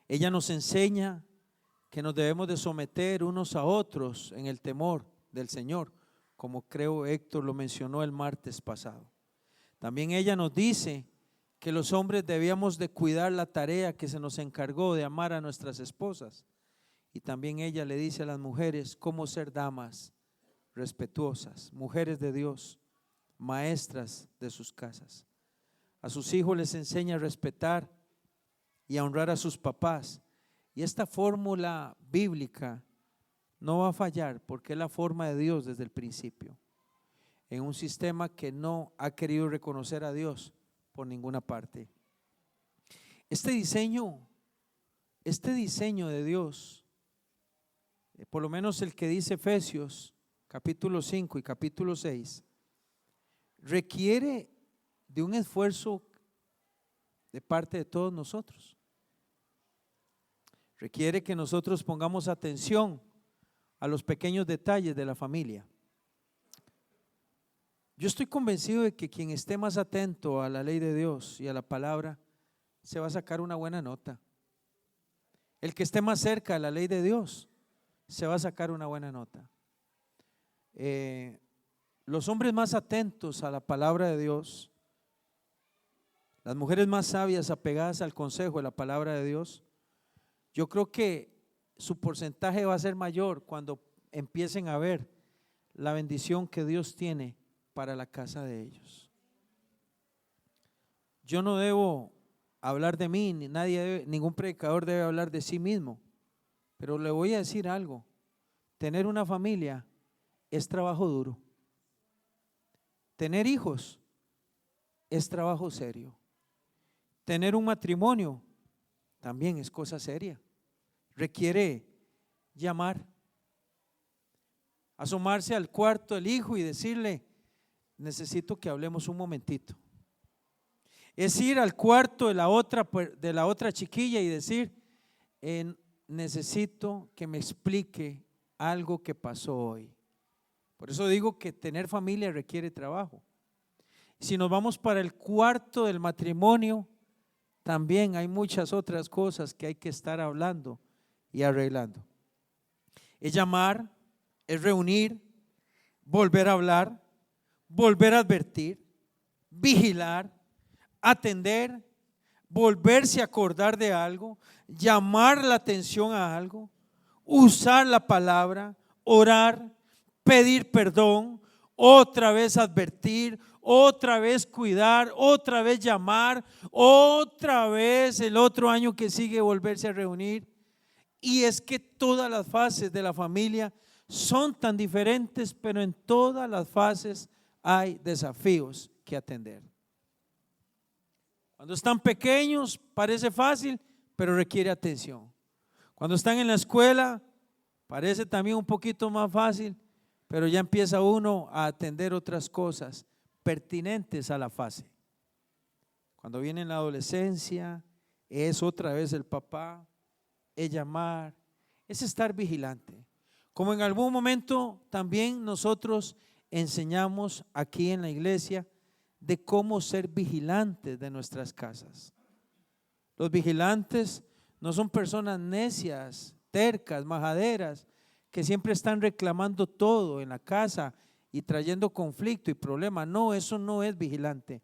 Ella nos enseña que nos debemos de someter unos a otros en el temor del Señor, como creo Héctor lo mencionó el martes pasado. También ella nos dice que los hombres debíamos de cuidar la tarea que se nos encargó de amar a nuestras esposas. Y también ella le dice a las mujeres cómo ser damas respetuosas, mujeres de Dios, maestras de sus casas. A sus hijos les enseña a respetar y a honrar a sus papás. Y esta fórmula bíblica no va a fallar, porque es la forma de Dios desde el principio, en un sistema que no ha querido reconocer a Dios por ninguna parte. Este diseño de Dios, por lo menos el que dice Efesios capítulo 5 y capítulo 6, requiere de un esfuerzo de parte de todos nosotros. Requiere que nosotros pongamos atención a los pequeños detalles de la familia. Yo estoy convencido de que quien esté más atento a la ley de Dios y a la palabra se va a sacar una buena nota. El que esté más cerca de la ley de Dios se va a sacar una buena nota. Los hombres más atentos a la palabra de Dios, las mujeres más sabias apegadas al consejo de la palabra de Dios, yo creo que su porcentaje va a ser mayor cuando empiecen a ver la bendición que Dios tiene para la casa de ellos. Yo no debo hablar de mí, ni ningún predicador debe hablar de sí mismo, pero le voy a decir algo: tener una familia es trabajo duro. Tener hijos es trabajo serio. Tener un matrimonio también es cosa seria. Requiere llamar, asomarse al cuarto del hijo y decirle: necesito que hablemos un momentito. Es ir al cuarto de la otra chiquilla y decir: necesito que me explique algo que pasó hoy. Por eso digo que tener familia requiere trabajo. Si nos vamos para el cuarto del matrimonio, también hay muchas otras cosas que hay que estar hablando y arreglando. Es llamar, es reunir, volver a hablar, volver a advertir, vigilar, atender, volverse a acordar de algo, llamar la atención a algo, usar la palabra, orar, pedir perdón, otra vez advertir, otra vez cuidar, otra vez llamar, otra vez el otro año que sigue volverse a reunir. Y es que todas las fases de la familia son tan diferentes, pero en todas las fases hay desafíos que atender. Cuando están pequeños parece fácil, pero requiere atención. Cuando están en la escuela parece también un poquito más fácil, pero ya empieza uno a atender otras cosas pertinentes a la fase. Cuando viene la adolescencia, es otra vez el papá, es llamar, es estar vigilante. Como en algún momento también nosotros enseñamos aquí en la iglesia de cómo ser vigilantes de nuestras casas. Los vigilantes no son personas necias, tercas, majaderas, que siempre están reclamando todo en la casa y trayendo conflicto y problema. No, eso no es vigilante.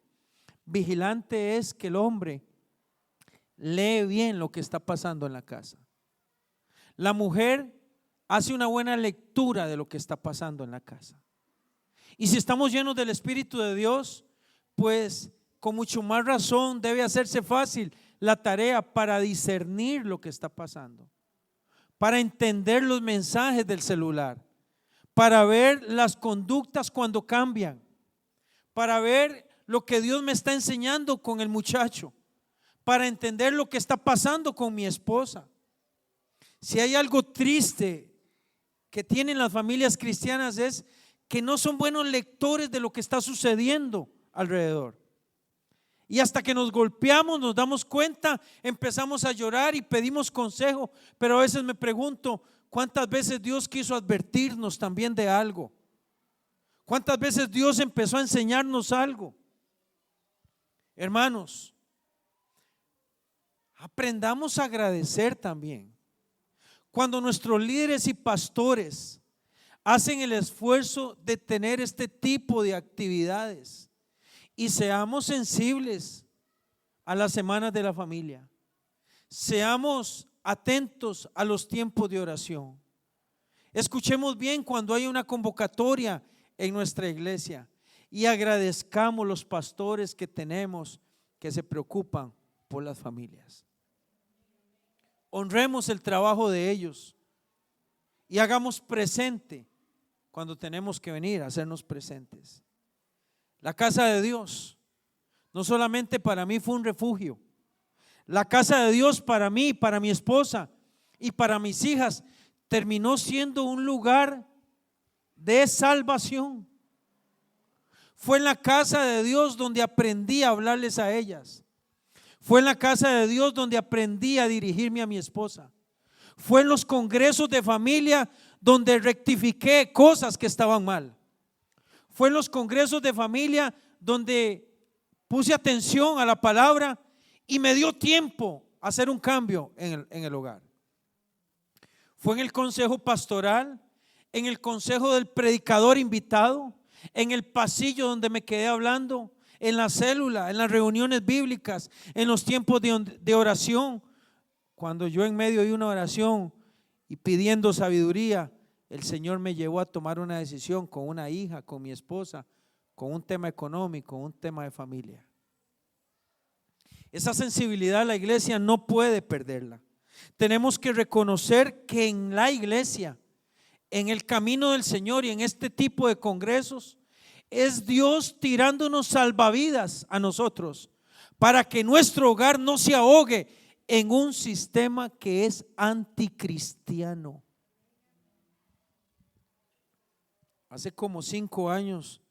Vigilante es que el hombre lee bien lo que está pasando en la casa. La mujer hace una buena lectura de lo que está pasando en la casa. Y si estamos llenos del Espíritu de Dios, pues con mucho más razón debe hacerse fácil la tarea para discernir lo que está pasando, para entender los mensajes del celular, para ver las conductas cuando cambian, para ver lo que Dios me está enseñando con el muchacho, para entender lo que está pasando con mi esposa. Si hay algo triste que tienen las familias cristianas es que no son buenos lectores de lo que está sucediendo alrededor. Y hasta que nos golpeamos, nos damos cuenta, empezamos a llorar y pedimos consejo. Pero a veces me pregunto, ¿cuántas veces Dios quiso advertirnos también de algo? ¿Cuántas veces Dios empezó a enseñarnos algo? Hermanos, aprendamos a agradecer también. Cuando nuestros líderes y pastores hacen el esfuerzo de tener este tipo de actividades, y seamos sensibles a las semanas de la familia, seamos atentos a los tiempos de oración, escuchemos bien cuando hay una convocatoria en nuestra iglesia y agradezcamos los pastores que tenemos que se preocupan por las familias. Honremos el trabajo de ellos y hagamos presente cuando tenemos que venir a hacernos presentes. La casa de Dios no solamente para mí fue un refugio. La casa de Dios para mí, para mi esposa y para mis hijas terminó siendo un lugar de salvación. Fue en la casa de Dios donde aprendí a hablarles a ellas. Fue en la casa de Dios donde aprendí a dirigirme a mi esposa. Fue en los congresos de familia donde rectifiqué cosas que estaban mal. Fue en los congresos de familia donde puse atención a la palabra y me dio tiempo a hacer un cambio en el hogar. Fue en el consejo pastoral, en el consejo del predicador invitado, en el pasillo donde me quedé hablando, en la célula, en las reuniones bíblicas, en los tiempos de oración. Cuando yo en medio de una oración y pidiendo sabiduría, el Señor me llevó a tomar una decisión con una hija, con mi esposa, con un tema económico, un tema de familia. Esa sensibilidad la iglesia no puede perderla. Tenemos que reconocer que en la iglesia, en el camino del Señor y en este tipo de congresos, es Dios tirándonos salvavidas a nosotros para que nuestro hogar no se ahogue en un sistema que es anticristiano. Hace como 5 años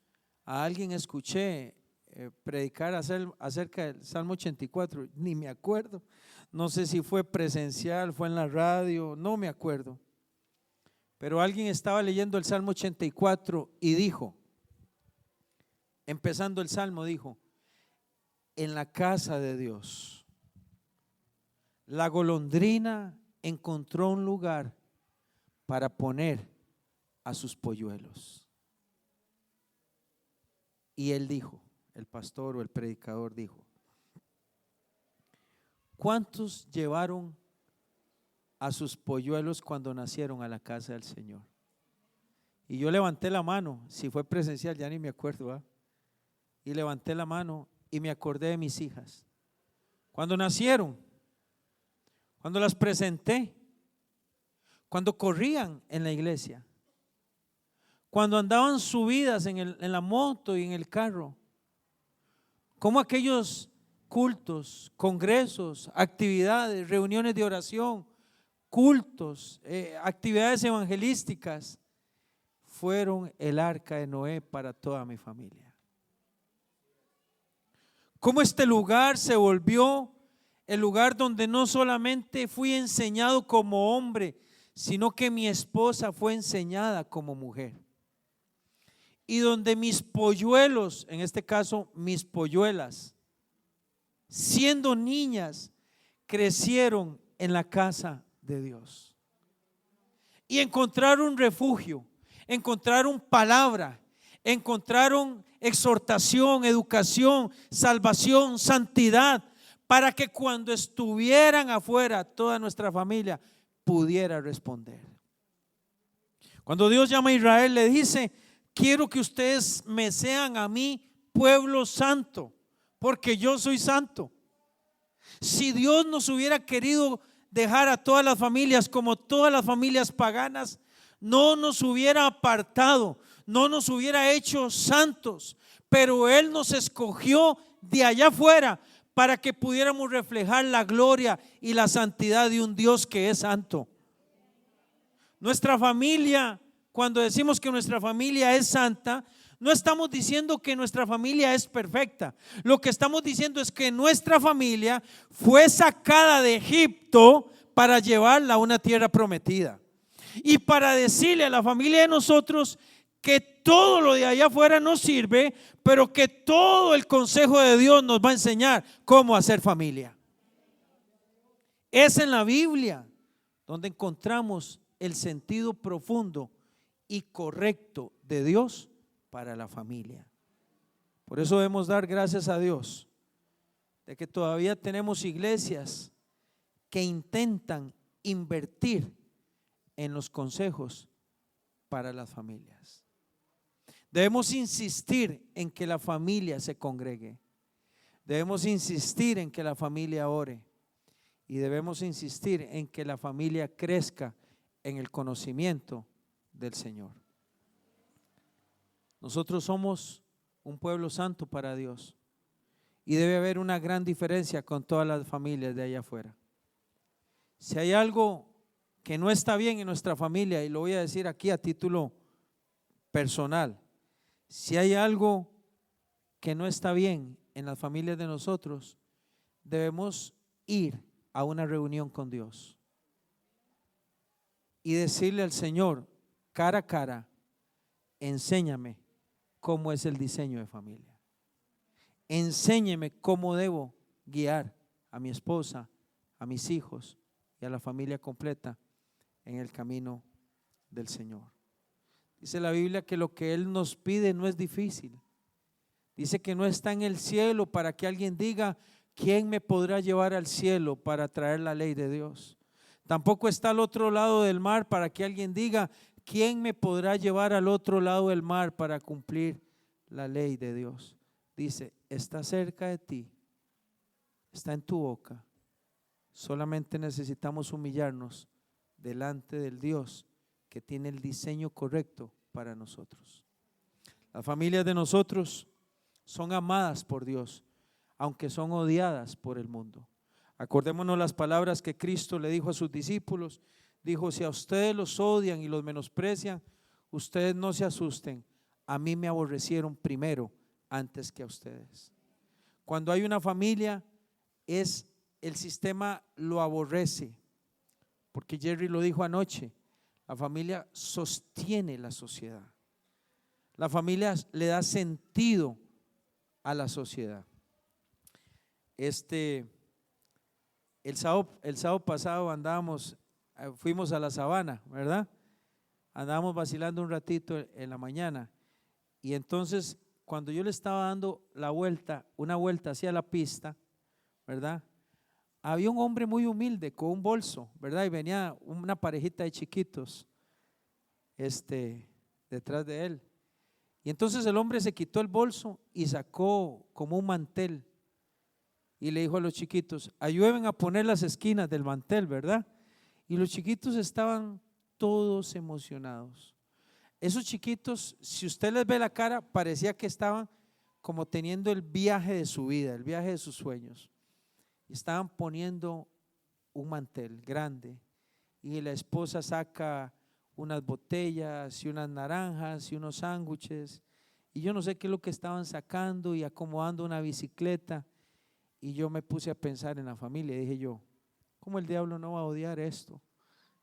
a alguien escuché predicar acerca del Salmo 84, ni me acuerdo, no sé si fue presencial, fue en la radio, no me acuerdo, pero alguien estaba leyendo el Salmo 84 y dijo, empezando el Salmo, dijo: en la casa de Dios la golondrina encontró un lugar para poner a sus polluelos. Y él dijo, el pastor o el predicador dijo: ¿cuántos llevaron a sus polluelos cuando nacieron a la casa del Señor? Y yo levanté la mano, si fue presencial ya ni me acuerdo, ¿eh? Y levanté la mano y me acordé de mis hijas cuando nacieron, cuando las presenté, cuando corrían en la iglesia, cuando andaban subidas en la moto y en el carro, como aquellos cultos, congresos, actividades, reuniones de oración, cultos, actividades evangelísticas fueron el arca de Noé para toda mi familia. Cómo este lugar se volvió el lugar donde no solamente fui enseñado como hombre, sino que mi esposa fue enseñada como mujer. Y donde mis polluelos, en este caso mis polluelas, siendo niñas, crecieron en la casa de Dios. Y encontraron refugio, encontraron palabra, encontraron exhortación, educación, salvación, santidad, para que cuando estuvieran afuera toda nuestra familia pudiera responder. Cuando Dios llama a Israel, le dice: quiero que ustedes me sean a mí pueblo santo, porque yo soy santo. Si Dios nos hubiera querido dejar a todas las familias como todas las familias paganas, no nos hubiera apartado, no nos hubiera hecho santos, pero Él nos escogió de allá afuera para que pudiéramos reflejar la gloria y la santidad de un Dios que es santo. Nuestra familia, cuando decimos que nuestra familia es santa, no estamos diciendo que nuestra familia es perfecta. Lo que estamos diciendo es que nuestra familia fue sacada de Egipto para llevarla a una tierra prometida. Y para decirle a la familia de nosotros que todo lo de allá afuera nos sirve, pero que todo el consejo de Dios nos va a enseñar cómo hacer familia. Es en la Biblia donde encontramos el sentido profundo y correcto de Dios para la familia. Por eso debemos dar gracias a Dios de que todavía tenemos iglesias que intentan invertir en los consejos para las familias. Debemos insistir en que la familia se congregue. Debemos insistir en que la familia ore. Y debemos insistir en que la familia crezca en el conocimiento del Señor. Nosotros somos un pueblo santo para Dios. Y debe haber una gran diferencia con todas las familias de allá afuera. Si hay algo que no está bien en nuestra familia, y lo voy a decir aquí a título personal, si hay algo que no está bien en las familias de nosotros, debemos ir a una reunión con Dios y decirle al Señor cara a cara: enséñame cómo es el diseño de familia. Enséñeme cómo debo guiar a mi esposa, a mis hijos y a la familia completa en el camino del Señor. Dice la Biblia que lo que Él nos pide no es difícil. Dice que no está en el cielo para que alguien diga: ¿quién me podrá llevar al cielo para traer la ley de Dios? Tampoco está al otro lado del mar para que alguien diga: ¿quién me podrá llevar al otro lado del mar para cumplir la ley de Dios? Dice: está cerca de ti, está en tu boca. Solamente necesitamos humillarnos delante del Dios que tiene el diseño correcto para nosotros. Las familias de nosotros son amadas por Dios, aunque son odiadas por el mundo. Acordémonos las palabras que Cristo le dijo a sus discípulos. Dijo: si a ustedes los odian y los menosprecian, ustedes no se asusten, a mí me aborrecieron primero antes que a ustedes. Cuando hay una familia, el sistema lo aborrece, porque Jerry lo dijo anoche: la familia sostiene la sociedad. La familia le da sentido a la sociedad. El sábado pasado fuimos a la sabana, ¿verdad? Andábamos vacilando un ratito en la mañana, y entonces cuando yo le estaba dando una vuelta hacia la pista, ¿verdad? Había un hombre muy humilde con un bolso, ¿verdad? Y venía una parejita de chiquitos detrás de él. Y entonces el hombre se quitó el bolso y sacó como un mantel y le dijo a los chiquitos: ayúdenme a poner las esquinas del mantel, ¿verdad? Y los chiquitos estaban todos emocionados. Esos chiquitos, si usted les ve la cara, parecía que estaban como teniendo el viaje de su vida, el viaje de sus sueños. Estaban poniendo un mantel grande, y la esposa saca unas botellas y unas naranjas y unos sándwiches, y yo no sé qué es lo que estaban sacando, y acomodando una bicicleta. Y yo me puse a pensar en la familia y dije yo: ¿cómo el diablo no va a odiar esto?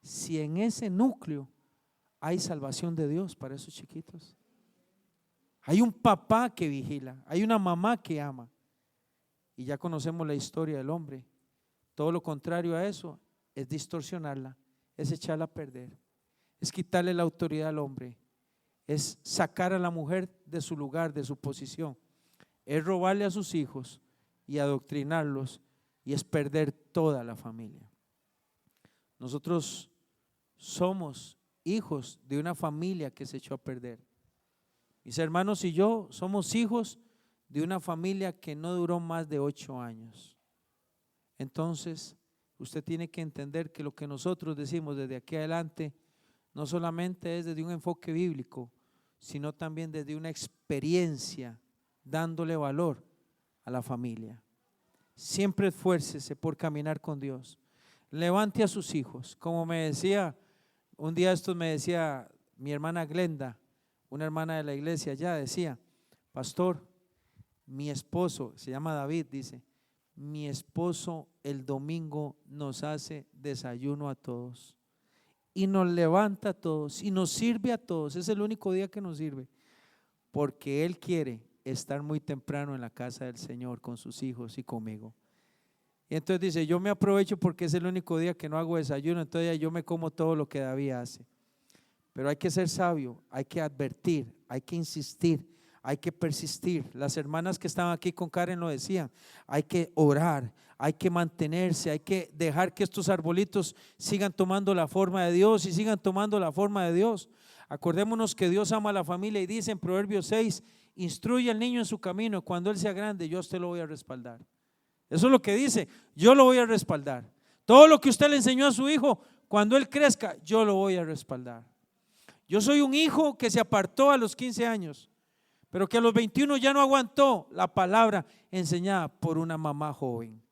Si en ese núcleo hay salvación de Dios para esos chiquitos. Hay un papá que vigila, hay una mamá que ama. Y ya conocemos la historia del hombre. Todo lo contrario a eso es distorsionarla, es echarla a perder, es quitarle la autoridad al hombre, es sacar a la mujer de su lugar, de su posición, es robarle a sus hijos y adoctrinarlos, y es perder toda la familia. Nosotros somos hijos de una familia que se echó a perder. Mis hermanos y yo somos hijos de una familia que no duró más de 8 años. Entonces, usted tiene que entender que lo que nosotros decimos desde aquí adelante no solamente es desde un enfoque bíblico, sino también desde una experiencia, dándole valor a la familia. Siempre esfuércese por caminar con Dios. Levante a sus hijos. Como me decía, un día estos me decía mi hermana Glenda, una hermana de la iglesia ya, decía: pastor, mi esposo, se llama David, dice: mi esposo el domingo nos hace desayuno a todos y nos levanta a todos y nos sirve a todos. Es el único día que nos sirve, porque él quiere estar muy temprano en la casa del Señor con sus hijos y conmigo. Y entonces dice: yo me aprovecho porque es el único día que no hago desayuno, entonces yo me como todo lo que David hace. Pero hay que ser sabio, hay que advertir, hay que insistir, hay que persistir. Las hermanas que estaban aquí con Karen lo decían: hay que orar, hay que mantenerse, hay que dejar que estos arbolitos sigan tomando la forma de Dios y sigan tomando la forma de Dios. Acordémonos que Dios ama a la familia y dice en Proverbios 6: instruye al niño en su camino, cuando él sea grande yo a usted lo voy a respaldar. Eso es lo que dice: yo lo voy a respaldar. Todo lo que usted le enseñó a su hijo, cuando él crezca yo lo voy a respaldar. Yo soy un hijo que se apartó a los 15 años, pero que a los 21 ya no aguantó la palabra enseñada por una mamá joven.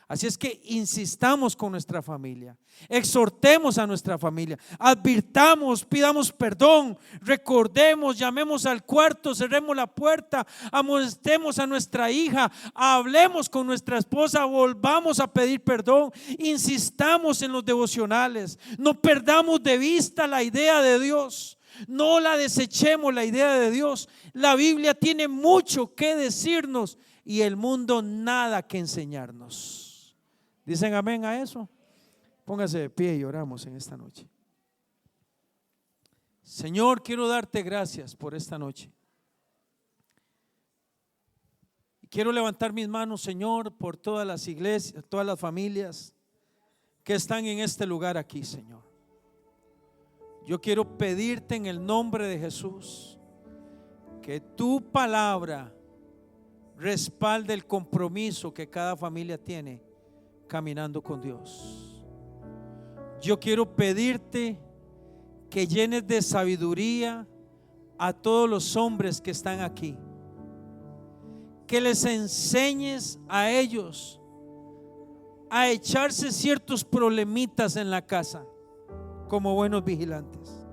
Así es que insistamos con nuestra familia, exhortemos a nuestra familia, advirtamos, pidamos perdón, recordemos, llamemos al cuarto, cerremos la puerta, amonestemos a nuestra hija, hablemos con nuestra esposa, volvamos a pedir perdón, insistamos en los devocionales, no perdamos de vista la idea de Dios. No la desechemos, la idea de Dios. La Biblia tiene mucho que decirnos y el mundo nada que enseñarnos. ¿Dicen amén a eso? Póngase de pie y oramos en esta noche. Señor, quiero darte gracias por esta noche. Quiero levantar mis manos, Señor, por todas las iglesias, todas las familias que están en este lugar aquí, Señor. Yo quiero pedirte en el nombre de Jesús que tu palabra respalde el compromiso que cada familia tiene caminando con Dios. Yo quiero pedirte que llenes de sabiduría a todos los hombres que están aquí, que les enseñes a ellos a echarse ciertos problemitas en la casa como buenos vigilantes,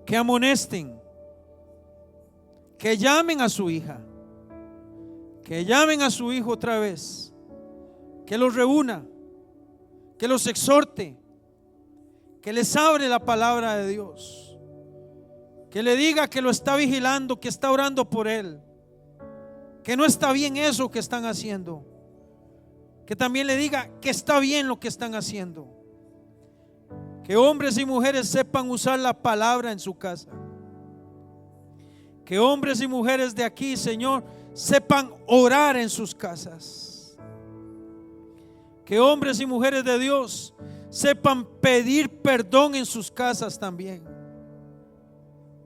que amonesten, que llamen a su hija, que llamen a su hijo otra vez, que los reúna, que los exhorte, que les hable la palabra de Dios, que le diga que lo está vigilando, que está orando por él, que no está bien eso que están haciendo, que también le diga que está bien lo que están haciendo. Que hombres y mujeres sepan usar la palabra en su casa. Que hombres y mujeres de aquí, Señor, sepan orar en sus casas. Que hombres y mujeres de Dios sepan pedir perdón en sus casas también.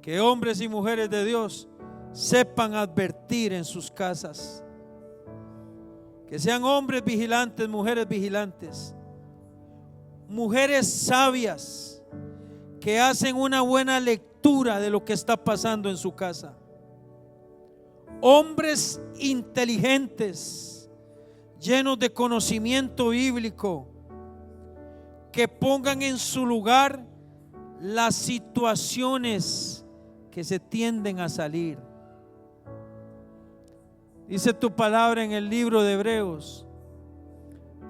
Que hombres y mujeres de Dios sepan advertir en sus casas. Que sean hombres vigilantes, mujeres vigilantes, mujeres sabias que hacen una buena lectura de lo que está pasando en su casa. Hombres inteligentes, llenos de conocimiento bíblico, que pongan en su lugar las situaciones que se tienden a salir. Dice tu palabra en el libro de Hebreos,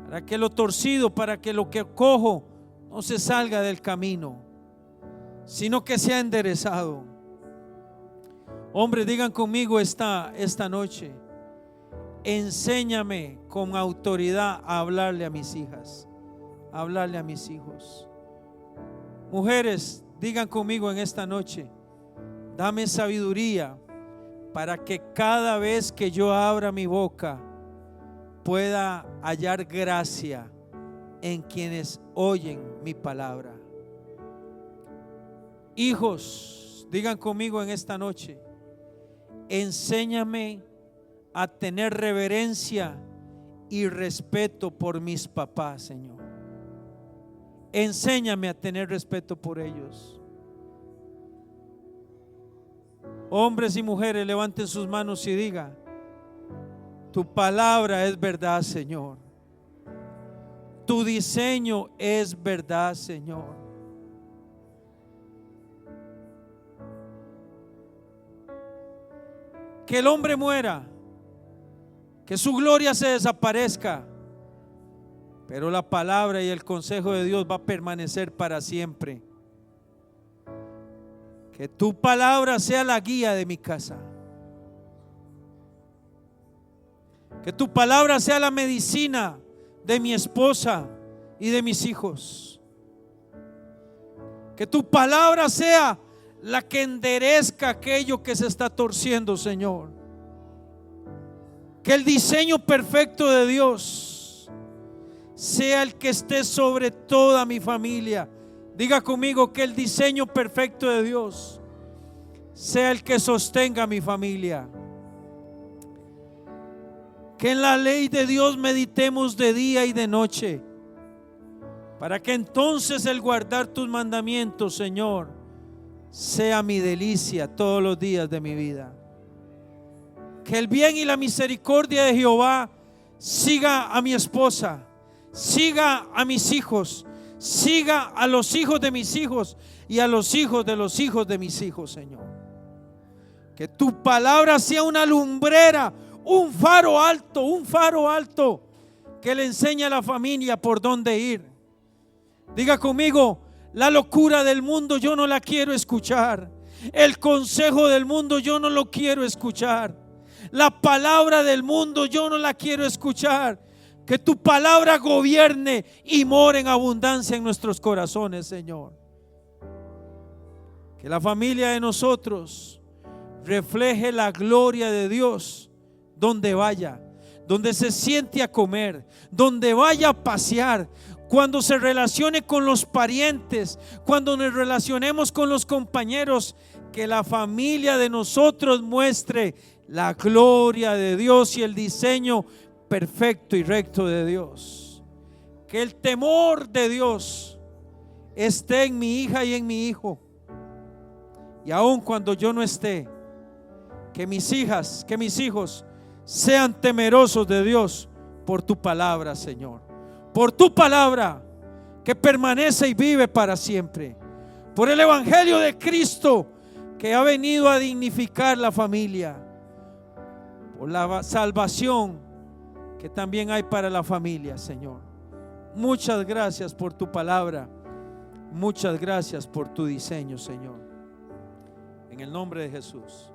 para que lo torcido, para que lo que cojo no se salga del camino, sino que sea enderezado. Hombres, digan conmigo esta noche: enséñame con autoridad a hablarle a mis hijas, a hablarle a mis hijos. Mujeres, digan conmigo en esta noche: dame sabiduría para que cada vez que yo abra mi boca pueda hallar gracia en quienes oyen mi palabra. Hijos, digan conmigo en esta noche: enséñame a tener reverencia y respeto por mis papás, Señor. Enséñame a tener respeto por ellos. Hombres y mujeres, levanten sus manos y digan: tu palabra es verdad, Señor. Tu diseño es verdad, Señor. Que el hombre muera, que su gloria se desaparezca, pero la palabra y el consejo de Dios va a permanecer para siempre. Que tu palabra sea la guía de mi casa. Que tu palabra sea la medicina de mi esposa y de mis hijos. Que tu palabra sea la que enderezca aquello que se está torciendo, Señor. Que el diseño perfecto de Dios sea el que esté sobre toda mi familia. Diga conmigo: que el diseño perfecto de Dios sea el que sostenga a mi familia. Que en la ley de Dios meditemos de día y de noche, para que entonces el guardar tus mandamientos, Señor, sea mi delicia todos los días de mi vida. Que el bien y la misericordia de Jehová siga a mi esposa, siga a mis hijos, siga a los hijos de mis hijos y a los hijos de mis hijos, Señor. Que tu palabra sea una lumbrera, un faro alto que le enseñe a la familia por dónde ir. Diga conmigo: la locura del mundo yo no la quiero escuchar. El consejo del mundo yo no lo quiero escuchar. La palabra del mundo yo no la quiero escuchar. Que tu palabra gobierne y more en abundancia en nuestros corazones, Señor. Que la familia de nosotros refleje la gloria de Dios donde vaya, donde se siente a comer, donde vaya a pasear, cuando se relacione con los parientes, cuando nos relacionemos con los compañeros. Que la familia de nosotros muestre la gloria de Dios y el diseño perfecto y recto de Dios. Que el temor de Dios esté en mi hija y en mi hijo. Y aun cuando yo no esté, que mis hijas, que mis hijos sean temerosos de Dios por tu palabra, Señor. Por tu palabra que permanece y vive para siempre. Por el evangelio de Cristo que ha venido a dignificar la familia. Por la salvación que también hay para la familia, Señor. Muchas gracias por tu palabra. Muchas gracias por tu diseño, Señor. En el nombre de Jesús.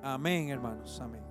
Amén, hermanos. Amén.